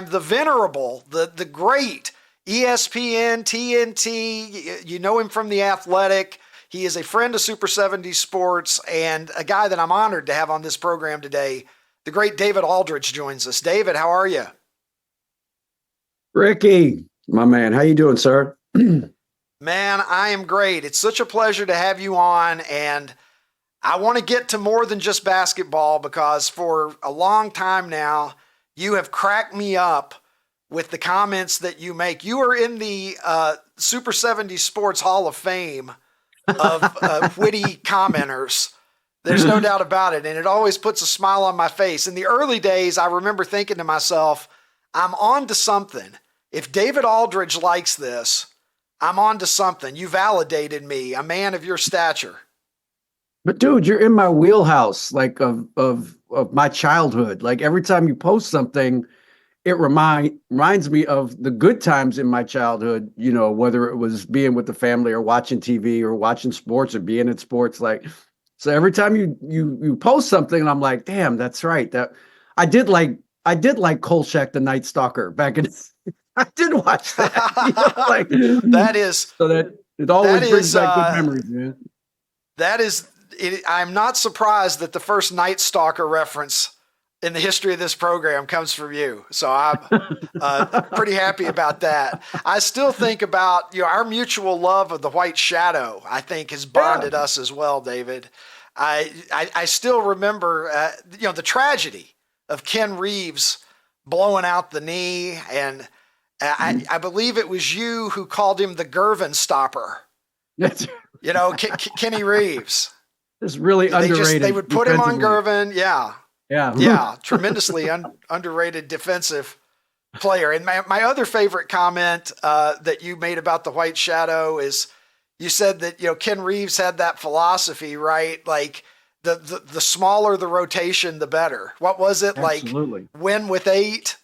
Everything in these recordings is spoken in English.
the venerable, the great ESPN, TNT. You know him from The Athletic. He is a friend of Super 70 Sports and a guy that I'm honored to have on this program today. The great David Aldridge joins us. David, how are you? Ricky, my man, how you doing, sir? Man, I am great. It's such a pleasure to have you on, and I want to get to more than just basketball because for a long time now, you have cracked me up with the comments that you make. You are in the Super 70 Sports Hall of Fame of witty commenters. There's no doubt about it, and it always puts a smile on my face. In the early days, I remember thinking to myself, I'm on to something. If David Aldridge likes this, I'm on to something. You validated me, a man of your stature. But dude, you're in my wheelhouse, like of my childhood. Like every time you post something, it reminds me of the good times in my childhood, you know, whether it was being with the family or watching TV or watching sports or being in sports. Like, so every time you post something, and I'm like, damn, that's right. That I did like Kolchak the Night Stalker back in I did watch that. You know, like That is so that it that always brings is back good memories, man. that is I'm not surprised that the first Night Stalker reference in the history of this program comes from you. So I'm pretty happy about that. I still think about, our mutual love of the White Shadow, I think has bonded Yeah. us as well, David. I still remember, the tragedy of Ken Reeves blowing out the knee. And I believe it was you who called him the Gervin stopper, That's Kenny Reeves. it's really underrated. They would put him on defensively. Gervin. Yeah. Yeah. Yeah, tremendously underrated defensive player. And my other favorite comment that you made about the White Shadow is you said that Ken Reeves had that philosophy, right? Like the smaller the rotation, the better. What was it like? Absolutely. Win with 8,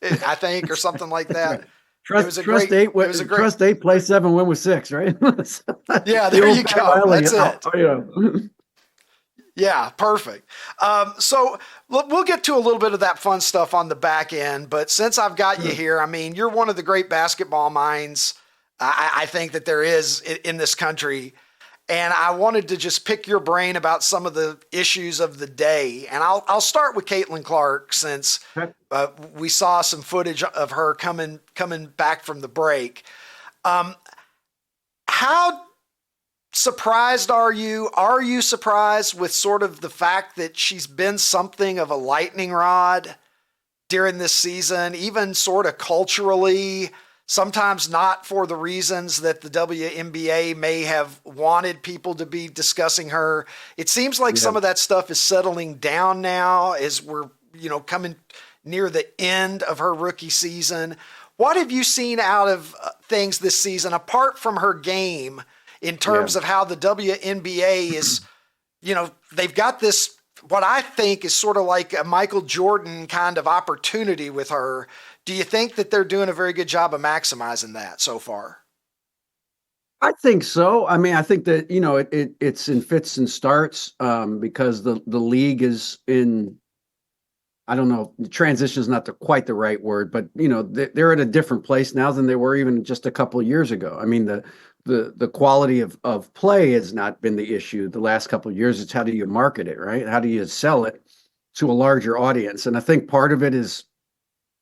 I think, or something like that. It was Trust a trust great. eight. It was a great. Trust eight. Play 7. Win with 6. Right. Yeah, The there old you Pat go. Riley. That's it. Yeah. Yeah, perfect. So we'll get to a little bit of that fun stuff on the back end, but since I've got you here, I mean, you're one of the great basketball minds I think that there is in this country. And I wanted to just pick your brain about some of the issues of the day. And I'll start with Caitlin Clark since we saw some footage of her coming back from the break. How surprised are you? Are you surprised with sort of the fact that she's been something of a lightning rod during this season, even sort of culturally, sometimes not for the reasons that the WNBA may have wanted people to be discussing her? It seems like some of that stuff is settling down now as we're, coming near the end of her rookie season. What have you seen out of things this season, apart from her game, in terms of how the WNBA is, they've got this, what I think is sort of like a Michael Jordan kind of opportunity with her. Do you think that they're doing a very good job of maximizing that so far? I think so. I mean, I think that it's in fits and starts because the league is in. I don't know. Transition is not quite the right word, but they're at a different place now than they were even just a couple of years ago. I mean, the quality of play has not been the issue the last couple of years. It's how do you market it, right? How do you sell it to a larger audience? And I think part of it is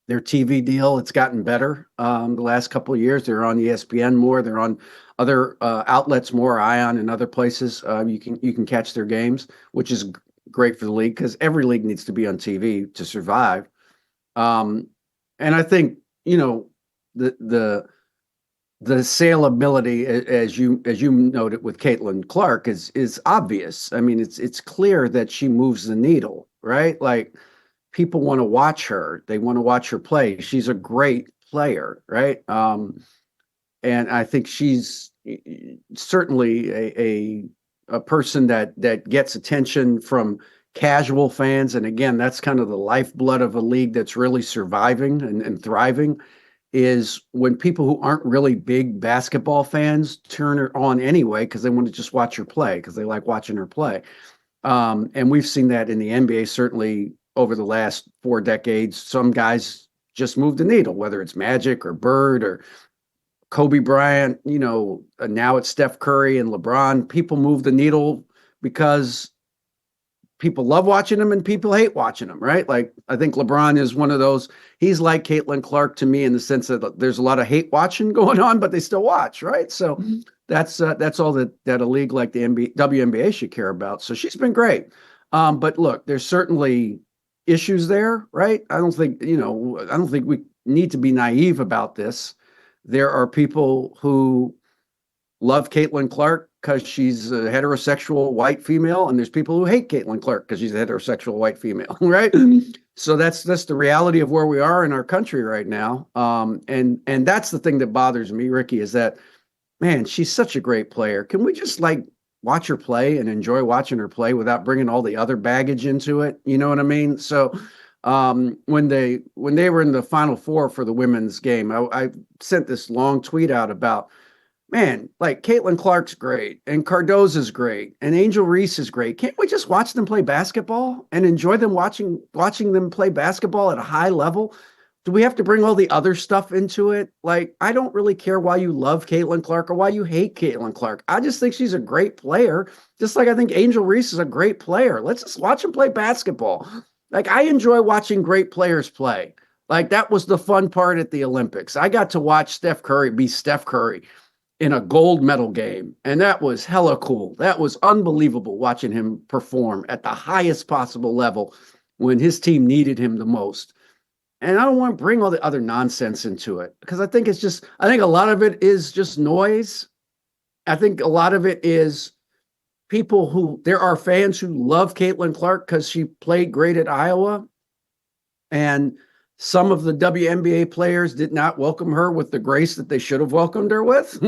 their TV deal. It's gotten better the last couple of years. They're on ESPN more. They're on other outlets more, Ion and other places. You can catch their games, which is great for the league because every league needs to be on TV to survive. And I think the saleability, as you noted with Caitlin Clark, is obvious. I mean, it's clear that she moves the needle, right? Like people want to watch her. They want to watch her play. She's a great player, right? And I think she's certainly a person that gets attention from casual fans. And again, that's kind of the lifeblood of a league that's really surviving and thriving, is when people who aren't really big basketball fans turn her on anyway because they want to just watch her play because they like watching her play. And we've seen that in the NBA certainly over the last 4 decades. Some guys just move the needle, whether it's Magic or Bird or Kobe Bryant, now it's Steph Curry and LeBron. People move the needle because people love watching them and people hate watching them, right? Like, I think LeBron is one of those. He's like Caitlin Clark to me in the sense that there's a lot of hate watching going on, but they still watch, right? So that's all that a league like the WNBA should care about. So she's been great. But look, there's certainly issues there, right? I don't think we need to be naive about this. There are people who love Caitlin Clark because she's a heterosexual white female, and there's people who hate Caitlin Clark because she's a heterosexual white female, right? So that's the reality of where we are in our country right now. And that's the thing that bothers me, Ricky, is that, man, she's such a great player. Can we just watch her play and enjoy watching her play without bringing all the other baggage into it? You know what I mean? So when they were in the Final Four for the women's game, I sent this long tweet out about, man, like Caitlin Clark's great and Cardoza's great and Angel Reese is great. Can't we just watch them play basketball and enjoy them watching them play basketball at a high level? Do we have to bring all the other stuff into it? Like, I don't really care why you love Caitlin Clark or why you hate Caitlin Clark. I just think she's a great player, just like I think Angel Reese is a great player. Let's just watch them play basketball. Like, I enjoy watching great players play. Like, that was the fun part at the Olympics. I got to watch Steph Curry be Steph Curry in a gold medal game. And that was hella cool. That was unbelievable watching him perform at the highest possible level when his team needed him the most. And I don't want to bring all the other nonsense into it because I think a lot of it is just noise. I think a lot of it is there are fans who love Caitlin Clark because she played great at Iowa. And some of the WNBA players did not welcome her with the grace that they should have welcomed her with,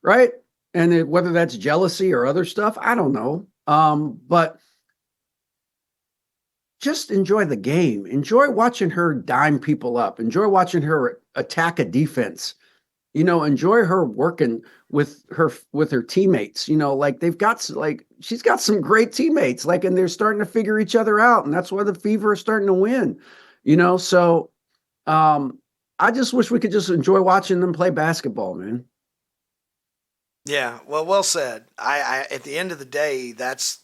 right? And whether that's jealousy or other stuff, I don't know. But just enjoy the game. Enjoy watching her dime people up. Enjoy watching her attack a defense. Enjoy her working with her teammates. She's got some great teammates. And they're starting to figure each other out, and that's why the Fever is starting to win. So I just wish we could just enjoy watching them play basketball, man. Yeah, well said. I at the end of the day, that's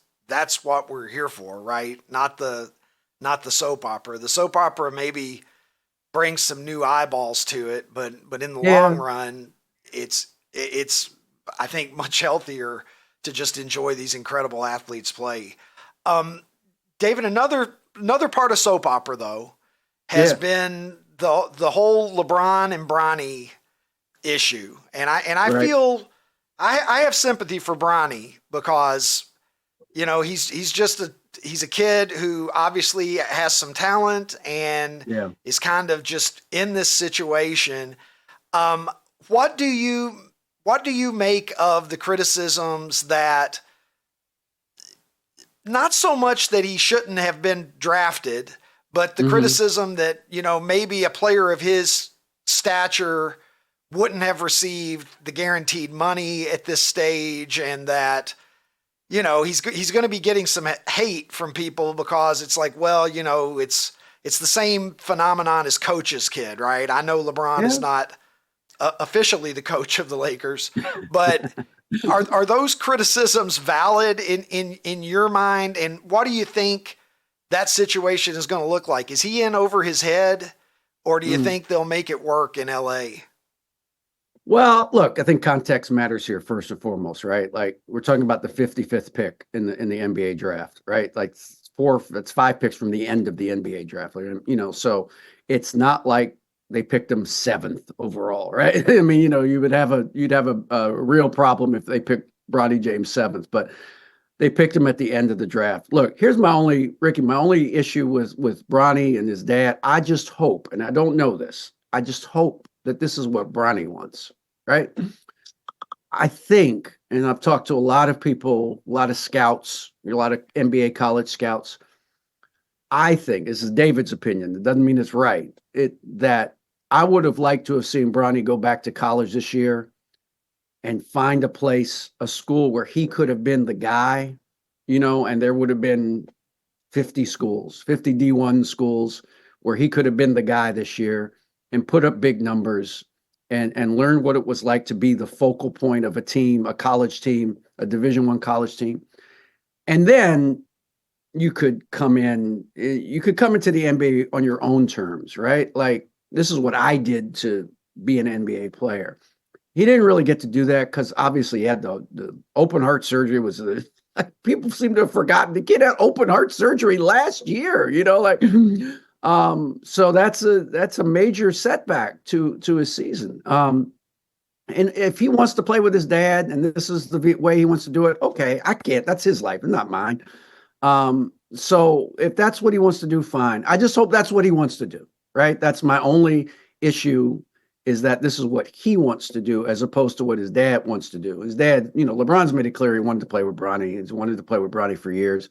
what we're here for, right? Not the soap opera. The soap opera maybe brings some new eyeballs to it, but in the long run, it's I think much healthier to just enjoy these incredible athletes play. David, another part of soap opera though has been the whole LeBron and Bronny issue, and I Right. feel I have sympathy for Bronny because he's a kid who obviously has some talent and is kind of just in this situation. What do you make of the criticisms that not so much that he shouldn't have been drafted, but the criticism that, maybe a player of his stature wouldn't have received the guaranteed money at this stage, and that, he's going to be getting some hate from people because it's like, well, it's the same phenomenon as Coach's kid, right? I know LeBron is not officially the coach of the Lakers, but are those criticisms valid in your mind? And what do you think that situation is going to look like? Is he in over his head, or do you think they'll make it work in LA? Well, look, I think context matters here first and foremost, right? Like, we're talking about the 55th pick in the NBA draft, right? Like that's 5 picks from the end of the NBA draft. So it's not like they picked him 7th overall, right? I mean, you'd have a real problem if they picked Bronny James 7th, but they picked him at the end of the draft. Look, here's my only issue with Bronny and his dad. I just hope, and I don't know this, I just hope that this is what Bronny wants, right? I think, and I've talked to a lot of people, a lot of scouts, a lot of NBA college scouts. I think, this is David's opinion, it doesn't mean it's right, that I would have liked to have seen Bronny go back to college this year and find a school where he could have been the guy, and there would have been 50 D1 schools where he could have been the guy this year. and put up big numbers and learn what it was like to be the focal point of a team, a college team, a Division I college team. And then you could come into the NBA on your own terms, right? Like, this is what I did to be an NBA player. He didn't really get to do that because obviously he had the open heart surgery. People seem to have forgotten the kid had open heart surgery last year, like so that's a major setback to his season. And if he wants to play with his dad and this is the way he wants to do it, okay, I can't. That's his life, not mine. So if that's what he wants to do, fine. I just hope that's what he wants to do, right? That's my only issue, is that this is what he wants to do as opposed to what his dad wants to do. His dad, LeBron's made it clear he wanted to play with Bronny. He's wanted to play with Bronny for years.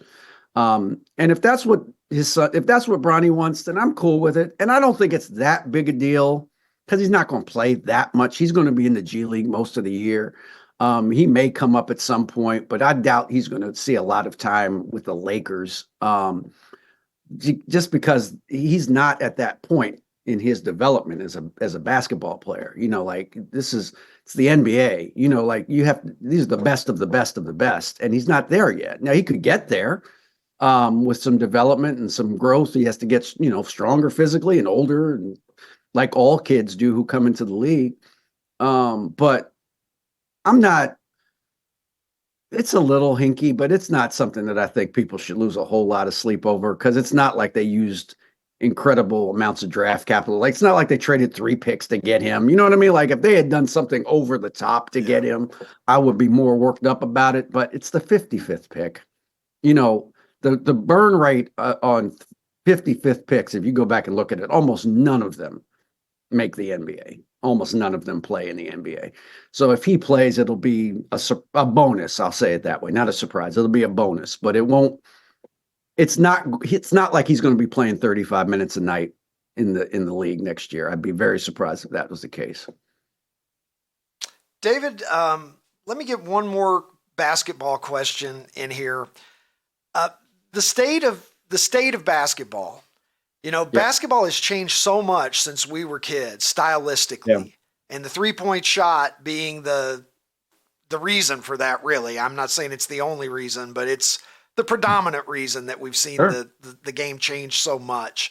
And if that's what if that's what Bronny wants, then I'm cool with it. And I don't think it's that big a deal because he's not going to play that much. He's going to be in the G League most of the year. He may come up at some point, but I doubt he's going to see a lot of time with the Lakers, just because he's not at that point in his development as a basketball player. Like it's the NBA. Like these are the best of the best of the best, and he's not there yet. Now he could get there with some development and some growth. He has to get stronger physically and older, and like all kids do who come into the league. But I'm not, it's a little hinky, but it's not something that I think people should lose a whole lot of sleep over, because it's not like they used incredible amounts of draft capital. Like, it's not like they traded 3 picks to get him. You know what I mean? Like, if they had done something over the top to get him, I would be more worked up about it. But it's the 55th pick. The burn rate on 55th picks, if you go back and look at it, almost none of them make the NBA. Almost none of them play in the NBA. So if he plays, it'll be a bonus. I'll say it that way. Not a surprise. It'll be a bonus, but it won't. It's not like he's going to be playing 35 minutes a night in the league next year. I'd be very surprised if that was the case. David, let me get one more basketball question in here. The state of basketball. Basketball has changed so much since we were kids, stylistically, and the 3-point shot being the reason for that. Really, I'm not saying it's the only reason, but it's the predominant reason that we've seen the game change so much.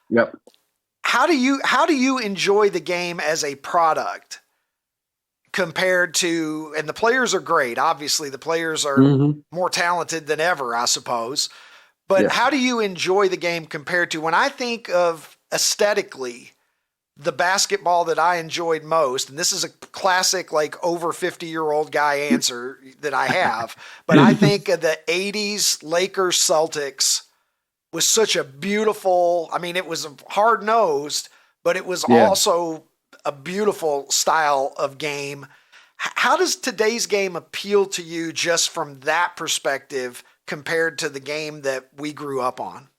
Yep. How do you enjoy the game as a product compared to? And the players are great. Obviously, the players are more talented than ever, I suppose. But how do you enjoy the game compared to, when I think of aesthetically, the basketball that I enjoyed most, and this is a classic, like, over 50-year-old guy answer that I have, but I think of the 80s Lakers Celtics was such a beautiful, it was hard-nosed, but it was also a beautiful style of game. How does today's game appeal to you just from that perspective compared to the game that we grew up on?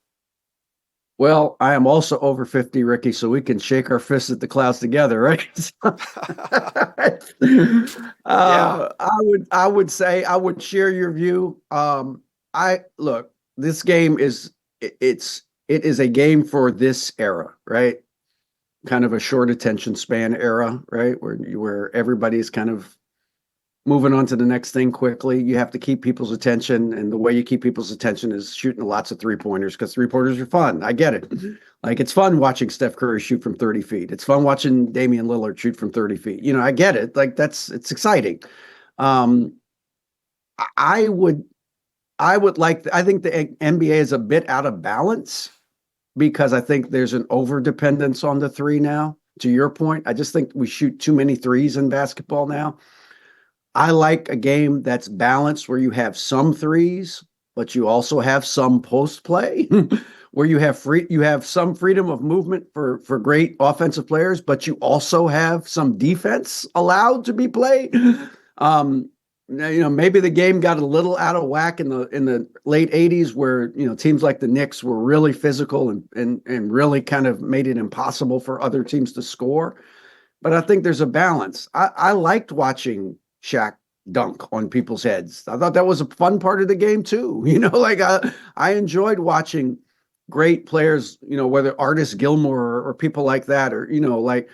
Well, I am also over 50, Ricky, so we can shake our fists at the clouds together, right? I would say I would share your view. This game it is a game for this era, right? Kind of a short attention span era, right? Where everybody's kind of moving on to the next thing quickly. You have to keep people's attention, and the way you keep people's attention is shooting lots of 3-pointers, because 3-pointers are fun. I get it. Like, it's fun watching Steph Curry shoot from 30 feet. It's fun watching Damian Lillard shoot from 30 feet. I get it. Like, it's exciting. I think the NBA is a bit out of balance, because I think there's an over dependence on the 3 now. To your point, I just think we shoot too many 3s in basketball now. I like a game that's balanced, where you have some 3s, but you also have some post play, where you have some freedom of movement for great offensive players, but you also have some defense allowed to be played. Maybe the game got a little out of whack in the late 80s, where teams like the Knicks were really physical and really kind of made it impossible for other teams to score. But I think there's a balance. I liked watching Shaq dunk on people's heads. I thought that was a fun part of the game too. I enjoyed watching great players, whether Artis Gilmore or people like that, or, like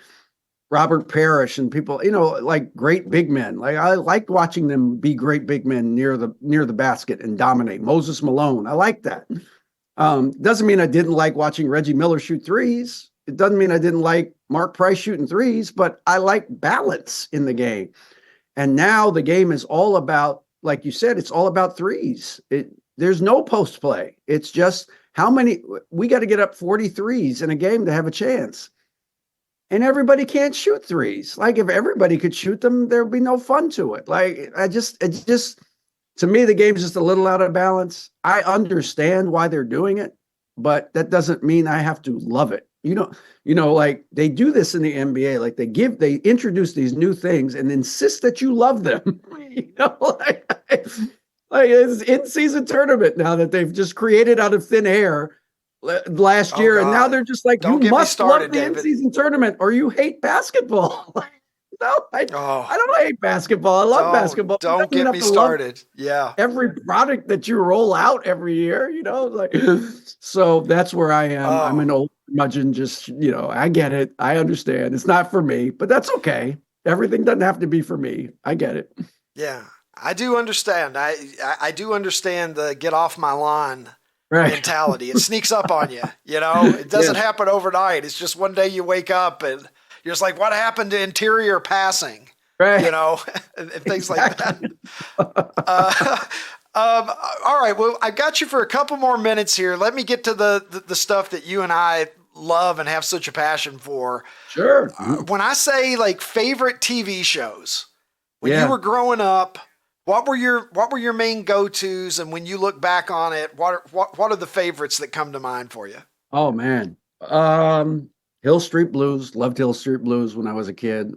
Robert Parrish and people, like great big men. Like I like watching them be great big men near the basket and dominate. Moses Malone, I like that. Doesn't mean I didn't like watching Reggie Miller shoot threes. It doesn't mean I didn't like Mark Price shooting threes, but I like balance in the game. And now the game is all about, like you said, it's all about threes. There's no post play. It's just how many we got to get up 43s in a game to have a chance. And everybody can't shoot threes. Like if everybody could shoot them, there would be no fun to it. Like it just to me, the game's just a little out of balance. I understand why they're doing it, but that doesn't mean I have to love it. Like they do this in the NBA. Like they introduce these new things and insist that you love them. Like it's in-season tournament now that they've just created out of thin air last year, and now they're just like, you must love the in-season tournament or you hate basketball. No, I don't hate basketball. I love basketball. Don't get me started. Yeah. Every product that you roll out every year, like, so that's where I am. I'm an old curmudgeon. Just, I get it. I understand. It's not for me, but that's okay. Everything doesn't have to be for me. I get it. Yeah, I do understand. I do understand the get off my lawn mentality. It sneaks up on you. It doesn't happen overnight. It's just one day you wake up and you're just like, what happened to interior passing? Right. And things like that. All right. Well, I've got you for a couple more minutes here. Let me get to the stuff that you and I love and have such a passion for. Sure. When I say like favorite TV shows, when you were growing up, what were your main go-tos? And when you look back on it, what are the favorites that come to mind for you? Oh man. Hill Street Blues, loved Hill Street Blues when I was a kid.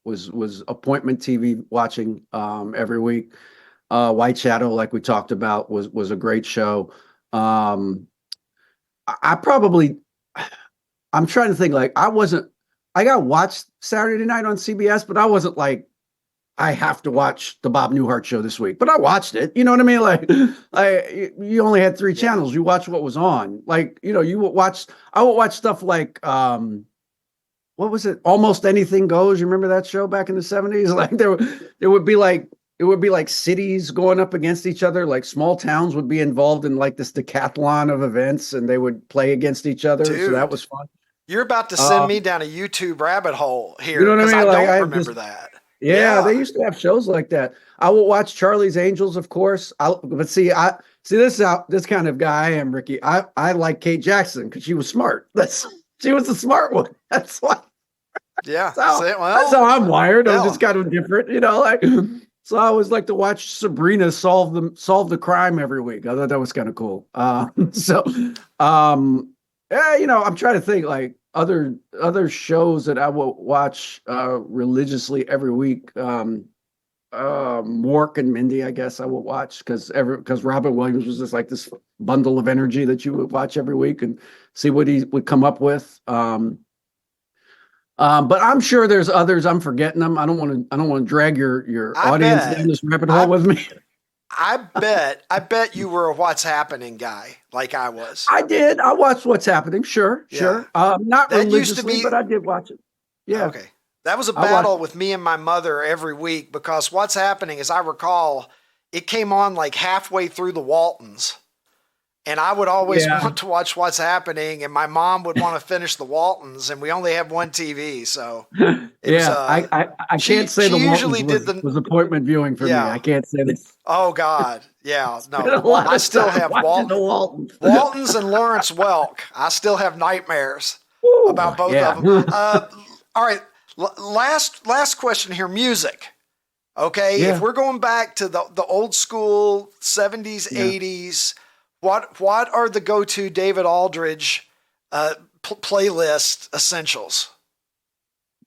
Was appointment TV watching every week. White Shadow, like we talked about, was a great show. I'm trying to think, like I got watched Saturday night on CBS, but I wasn't like, I have to watch the Bob Newhart show this week, but I watched it. You know what I mean? Like, you only had 3 channels. You watch what was on. Like, I would watch stuff like, what was it? Almost Anything Goes. You remember that show back in the 70s? Like there would be like cities going up against each other. Like small towns would be involved in like this decathlon of events, and they would play against each other. Dude, so that was fun. You're about to send me down a YouTube rabbit hole here. You know what I mean? I don't remember that. Yeah, they used to have shows like that. I will watch Charlie's Angels, of course. This kind of guy I am, Ricky. I like Kate Jackson because she was smart. She was the smart one. That's why. Yeah, that's how I'm wired. I'm just kind of different, So I always like to watch Sabrina solve the crime every week. I thought that was kind of cool. I'm trying to think like other shows that I will watch religiously every week. Mork and Mindy, I guess I will watch because Robin Williams was just like this bundle of energy that you would watch every week and see what he would come up with. But I'm sure there's others. I'm forgetting them. I don't want to drag your audience down this rabbit hole with me. I bet you were a What's Happening guy, like I was. I did. I watched What's Happening. Sure. Not that religiously, used to be, but I did watch it. Yeah. Okay. That was a battle with me and my mother every week because What's Happening, as I recall, it came on like halfway through the Waltons. And I would always want to watch What's Happening, and my mom would want to finish the Waltons, and we only have one TV, so I can't say the Waltons was appointment viewing for me. I can't say this. Oh God, yeah, no, I still have Waltons and Lawrence Welk. I still have nightmares about both of them. All right, last question here. Music. Okay, if we're going back to the old school 70s, 80s. What are the go-to David Aldridge playlist essentials?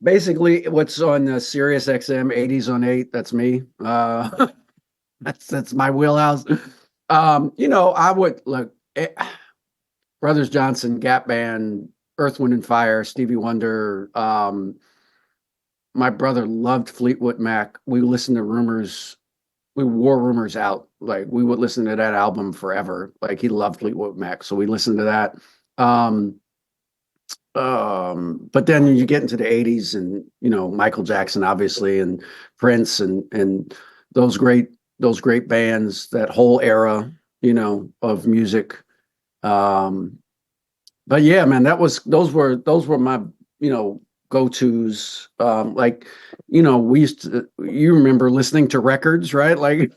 Basically, what's on Sirius XM 80s on 8. That's me. That's my wheelhouse. I would look Brothers Johnson, Gap Band, Earth, Wind and Fire, Stevie Wonder. My brother loved Fleetwood Mac. We listened to Rumors we wore Rumors Out. Like we would listen to that album forever. Like he loved Fleetwood Mac, so we listened to that. Um, but then you get into the 80s and Michael Jackson obviously and Prince and those great those great bands, that whole era, of music. Um, but yeah, man, those were my, go-tos. We used to, you remember listening to records, right? Like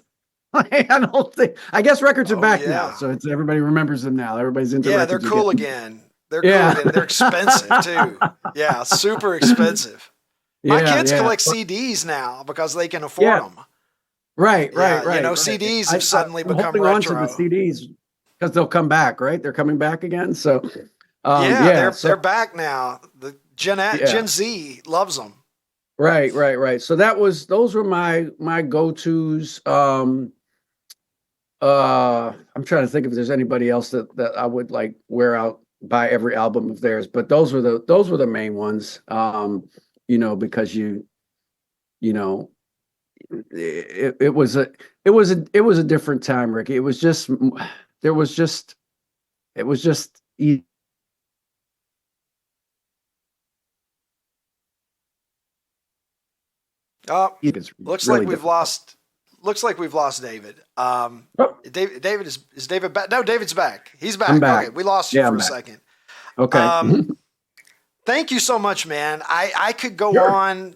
I guess records are Oh back now. yeah. So it's everybody remembers them now. Everybody's into Yeah, they're records cool again. again. They're cool Yeah. again. They're expensive too. Yeah, super expensive. My Yeah, kids yeah. collect CDs now because they can afford Yeah. them. Right, Yeah, right, right, right. CDs have suddenly I'm become holding on to the retro. CDs because they'll come back, right? They're coming back again. So, Yeah, yeah, they're so back now. The yeah, Gen Z loves them. right, right, right. So those were my go-tos. I'm trying to think if there's anybody else that I would like wear out, buy every album of theirs, but those were the main ones. Because you know, it was a different time, Ricky. There was just it was just easy. Oh, It's looks like really we've difficult. lost. Looks like we've lost David. Oh, David is David back? No, David's back. He's I'm back. Okay, back. we lost you Yeah, for I'm a back. second. Okay. Um, Thank you so much, man. I could go Sure. on.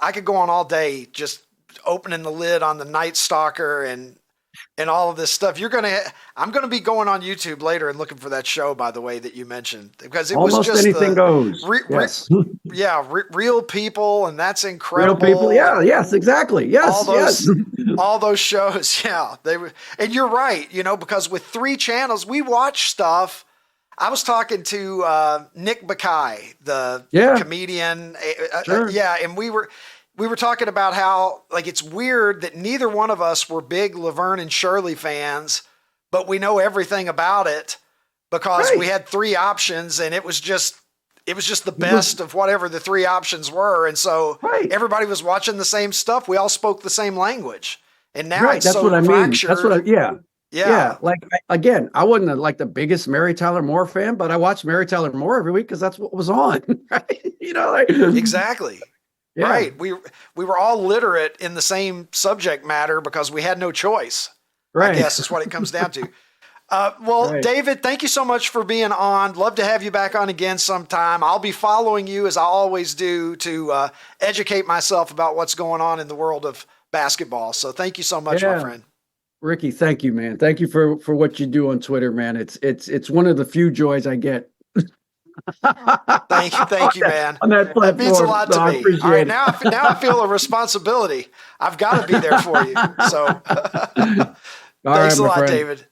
I could go on all day just opening the lid on the Night Stalker and all of this stuff. I'm gonna be going on YouTube later and looking for that show, by the way, that you mentioned, because it was Almost just anything goes. re, re, Yes. real people, and that's Real people. incredible. Yeah. And Yes. Exactly. all Yes. Yes. those all those shows, yeah, they were. And you're right, because with 3 channels, we watch stuff. I was talking to Nick Bakay, the Yeah. comedian. Sure. Yeah, and we were talking about how, like, it's weird that neither one of us were big Laverne and Shirley fans, but we know everything about it because we Right. had 3 options, and it was just the It was best of whatever the 3 options were, and so right. everybody was watching the same stuff. We all spoke the same language, and now Right. it's That's so what I mean. fractured. Yeah. Yeah, Yeah. Like, again, I wasn't like the biggest Mary Tyler Moore fan, but I watched Mary Tyler Moore every week because that's what was on. Right. Like, exactly. yeah. Right. We were all literate in the same subject matter because we had no choice, I Right. guess is what it comes down to. Well, Right. David, thank you so much for being on. Love to have you back on again sometime. I'll be following you as I always do to educate myself about what's going on in the world of basketball. So thank you so much, my Yeah. friend. Ricky, thank you, man. Thank you for what you do on Twitter, man. It's one of the few joys I get Thank you, man. on that That means a platform. lot So to I me. All right, appreciate now I feel a responsibility. I've got to be there for you. So it. All right, thanks a my lot, friend. David.